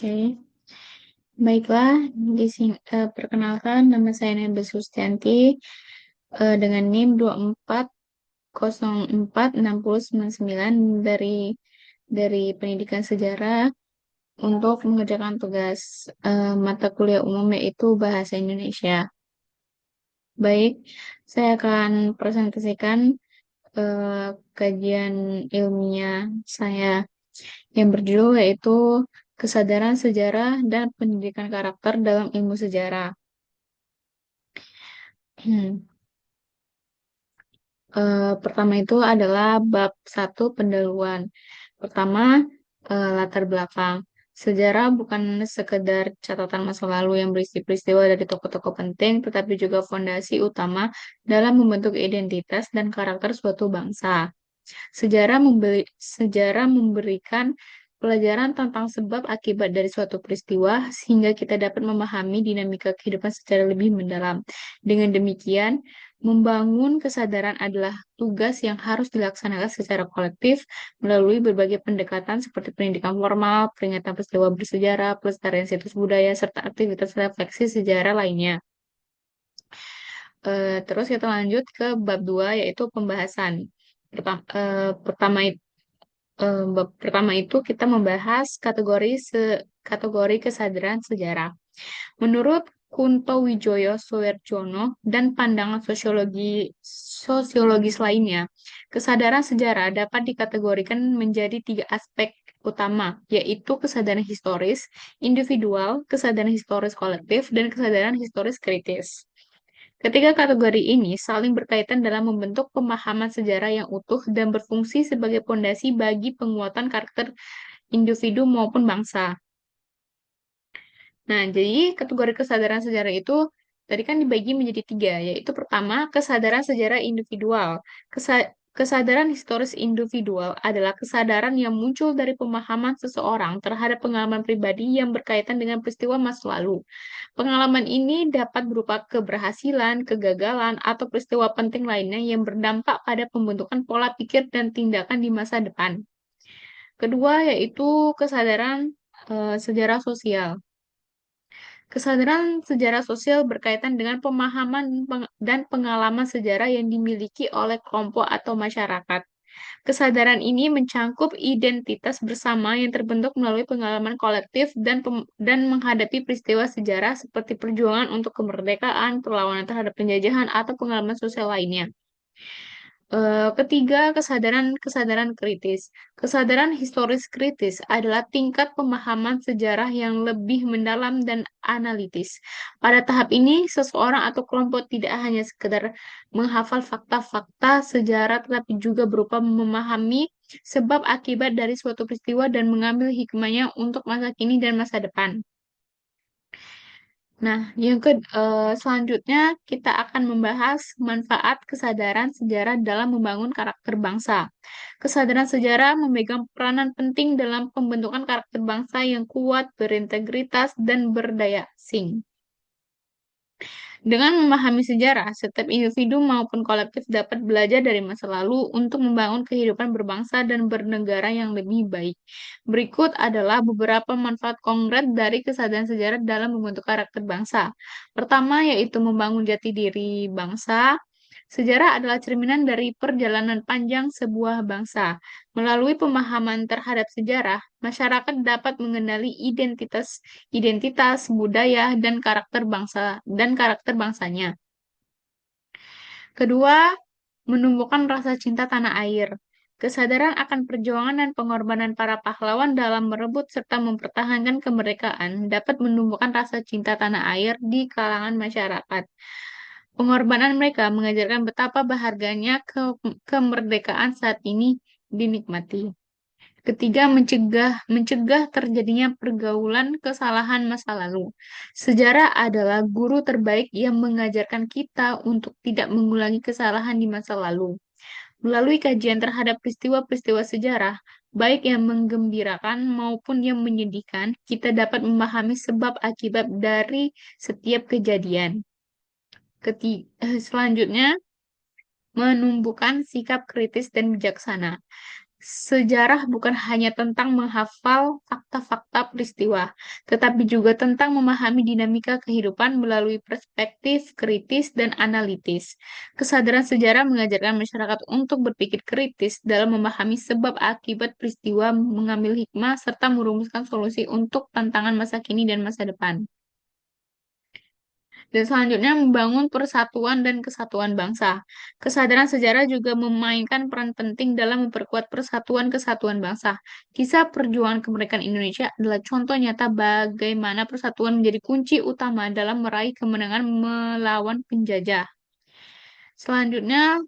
Oke, baiklah. Perkenalkan, nama saya Nebe Sustianti dengan NIM 24046099 dari Pendidikan Sejarah untuk mengerjakan tugas mata kuliah umum yaitu Bahasa Indonesia. Baik, saya akan presentasikan kajian ilmiah saya yang berjudul yaitu Kesadaran Sejarah dan Pendidikan Karakter dalam Ilmu Sejarah. Pertama itu adalah bab 1 pendahuluan. Pertama, latar belakang. Sejarah bukan sekedar catatan masa lalu yang berisi peristiwa dari tokoh-tokoh penting, tetapi juga fondasi utama dalam membentuk identitas dan karakter suatu bangsa. Sejarah memberikan pelajaran tentang sebab akibat dari suatu peristiwa sehingga kita dapat memahami dinamika kehidupan secara lebih mendalam. Dengan demikian, membangun kesadaran adalah tugas yang harus dilaksanakan secara kolektif melalui berbagai pendekatan seperti pendidikan formal, peringatan peristiwa bersejarah, pelestarian situs budaya, serta aktivitas refleksi sejarah lainnya. Terus kita lanjut ke bab 2 yaitu pembahasan. Pertama bab pertama itu kita membahas kategori kesadaran sejarah. Menurut Kunto Wijoyo Suwerjono dan pandangan sosiologis lainnya, kesadaran sejarah dapat dikategorikan menjadi 3 aspek utama, yaitu kesadaran historis individual, kesadaran historis kolektif, dan kesadaran historis kritis. Ketiga kategori ini saling berkaitan dalam membentuk pemahaman sejarah yang utuh dan berfungsi sebagai pondasi bagi penguatan karakter individu maupun bangsa. Nah, jadi kategori kesadaran sejarah itu tadi kan dibagi menjadi 3, yaitu pertama, kesadaran sejarah individual. Kesadaran historis individual adalah kesadaran yang muncul dari pemahaman seseorang terhadap pengalaman pribadi yang berkaitan dengan peristiwa masa lalu. Pengalaman ini dapat berupa keberhasilan, kegagalan, atau peristiwa penting lainnya yang berdampak pada pembentukan pola pikir dan tindakan di masa depan. Kedua, yaitu kesadaran sejarah sosial. Kesadaran sejarah sosial berkaitan dengan pemahaman dan pengalaman sejarah yang dimiliki oleh kelompok atau masyarakat. Kesadaran ini mencangkup identitas bersama yang terbentuk melalui pengalaman kolektif dan menghadapi peristiwa sejarah seperti perjuangan untuk kemerdekaan, perlawanan terhadap penjajahan, atau pengalaman sosial lainnya. Ketiga, kesadaran kritis. Kesadaran historis kritis adalah tingkat pemahaman sejarah yang lebih mendalam dan analitis. Pada tahap ini, seseorang atau kelompok tidak hanya sekedar menghafal fakta-fakta sejarah, tetapi juga berupa memahami sebab akibat dari suatu peristiwa dan mengambil hikmahnya untuk masa kini dan masa depan. Nah, selanjutnya kita akan membahas manfaat kesadaran sejarah dalam membangun karakter bangsa. Kesadaran sejarah memegang peranan penting dalam pembentukan karakter bangsa yang kuat, berintegritas, dan berdaya saing. Dengan memahami sejarah, setiap individu maupun kolektif dapat belajar dari masa lalu untuk membangun kehidupan berbangsa dan bernegara yang lebih baik. Berikut adalah beberapa manfaat konkret dari kesadaran sejarah dalam membentuk karakter bangsa. Pertama, yaitu membangun jati diri bangsa. Sejarah adalah cerminan dari perjalanan panjang sebuah bangsa. Melalui pemahaman terhadap sejarah, masyarakat dapat mengenali identitas, budaya, dan karakter bangsanya. Kedua, menumbuhkan rasa cinta tanah air. Kesadaran akan perjuangan dan pengorbanan para pahlawan dalam merebut serta mempertahankan kemerdekaan dapat menumbuhkan rasa cinta tanah air di kalangan masyarakat. Pengorbanan mereka mengajarkan betapa berharganya kemerdekaan saat ini dinikmati. Ketiga, mencegah terjadinya pergaulan kesalahan masa lalu. Sejarah adalah guru terbaik yang mengajarkan kita untuk tidak mengulangi kesalahan di masa lalu. Melalui kajian terhadap peristiwa-peristiwa sejarah, baik yang menggembirakan maupun yang menyedihkan, kita dapat memahami sebab akibat dari setiap kejadian. Selanjutnya, menumbuhkan sikap kritis dan bijaksana. Sejarah bukan hanya tentang menghafal fakta-fakta peristiwa, tetapi juga tentang memahami dinamika kehidupan melalui perspektif kritis dan analitis. Kesadaran sejarah mengajarkan masyarakat untuk berpikir kritis dalam memahami sebab akibat peristiwa, mengambil hikmah, serta merumuskan solusi untuk tantangan masa kini dan masa depan. Dan selanjutnya membangun persatuan dan kesatuan bangsa. Kesadaran sejarah juga memainkan peran penting dalam memperkuat persatuan kesatuan bangsa. Kisah perjuangan kemerdekaan Indonesia adalah contoh nyata bagaimana persatuan menjadi kunci utama dalam meraih kemenangan melawan penjajah. Selanjutnya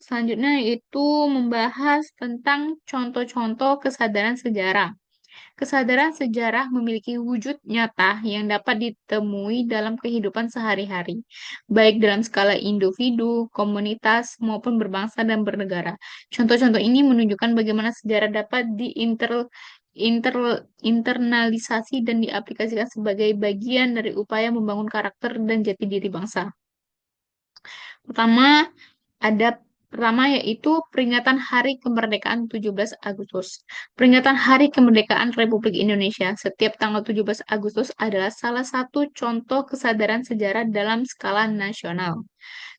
selanjutnya itu membahas tentang contoh-contoh kesadaran sejarah. Kesadaran sejarah memiliki wujud nyata yang dapat ditemui dalam kehidupan sehari-hari, baik dalam skala individu, komunitas, maupun berbangsa dan bernegara. Contoh-contoh ini menunjukkan bagaimana sejarah dapat internalisasi dan diaplikasikan sebagai bagian dari upaya membangun karakter dan jati diri bangsa. Pertama, ada pertama yaitu peringatan Hari Kemerdekaan 17 Agustus. Peringatan Hari Kemerdekaan Republik Indonesia setiap tanggal 17 Agustus adalah salah satu contoh kesadaran sejarah dalam skala nasional.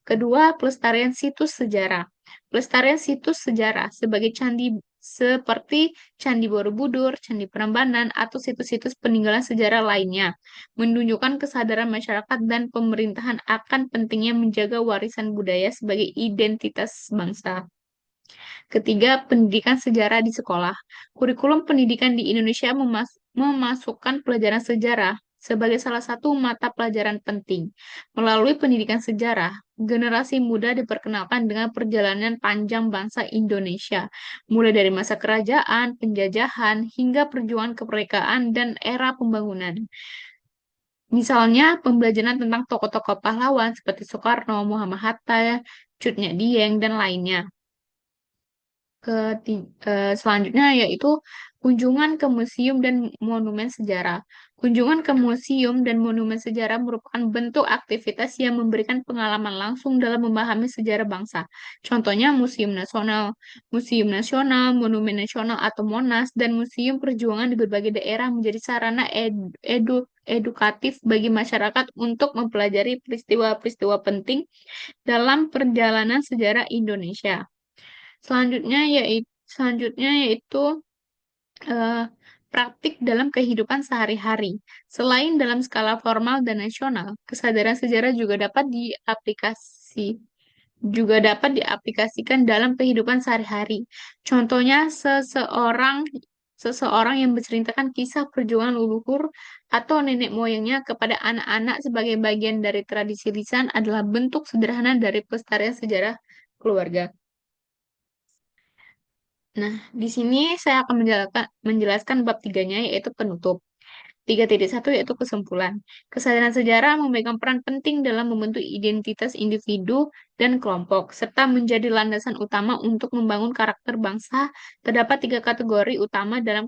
Kedua, pelestarian situs sejarah. Pelestarian situs sejarah sebagai candi seperti Candi Borobudur, Candi Prambanan, atau situs-situs peninggalan sejarah lainnya, menunjukkan kesadaran masyarakat dan pemerintahan akan pentingnya menjaga warisan budaya sebagai identitas bangsa. Ketiga, pendidikan sejarah di sekolah. Kurikulum pendidikan di Indonesia memasukkan pelajaran sejarah sebagai salah satu mata pelajaran penting. Melalui pendidikan sejarah, generasi muda diperkenalkan dengan perjalanan panjang bangsa Indonesia, mulai dari masa kerajaan, penjajahan, hingga perjuangan kemerdekaan dan era pembangunan. Misalnya, pembelajaran tentang tokoh-tokoh pahlawan seperti Soekarno, Muhammad Hatta, Cut Nyak Dieng, dan lainnya. Selanjutnya yaitu kunjungan ke museum dan monumen sejarah. Kunjungan ke museum dan monumen sejarah merupakan bentuk aktivitas yang memberikan pengalaman langsung dalam memahami sejarah bangsa. Contohnya Museum Nasional, Monumen Nasional atau Monas, dan Museum Perjuangan di berbagai daerah menjadi sarana edukatif bagi masyarakat untuk mempelajari peristiwa-peristiwa penting dalam perjalanan sejarah Indonesia. Selanjutnya yaitu eh, praktik dalam kehidupan sehari-hari. Selain dalam skala formal dan nasional, kesadaran sejarah juga dapat diaplikasikan dalam kehidupan sehari-hari. Contohnya seseorang yang menceritakan kisah perjuangan leluhur atau nenek moyangnya kepada anak-anak sebagai bagian dari tradisi lisan adalah bentuk sederhana dari pelestarian sejarah keluarga. Nah, di sini saya akan menjelaskan bab tiganya, yaitu penutup. 3.1 yaitu kesimpulan. Kesadaran sejarah memegang peran penting dalam membentuk identitas individu dan kelompok, serta menjadi landasan utama untuk membangun karakter bangsa. Terdapat tiga kategori utama dalam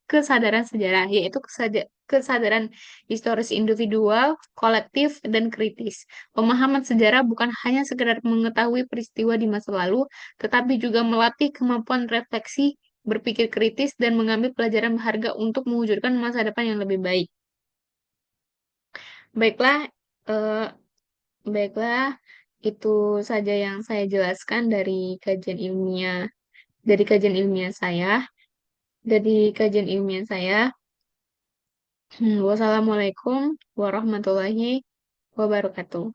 kesadaran sejarah, yaitu kesadaran historis individual, kolektif, dan kritis. Pemahaman sejarah bukan hanya sekedar mengetahui peristiwa di masa lalu, tetapi juga melatih kemampuan refleksi, berpikir kritis, dan mengambil pelajaran berharga untuk mewujudkan masa depan yang lebih baik. Baiklah, eh, baiklah, itu saja yang saya jelaskan dari kajian ilmiah saya, dari kajian ilmiah saya. Wassalamualaikum warahmatullahi wabarakatuh.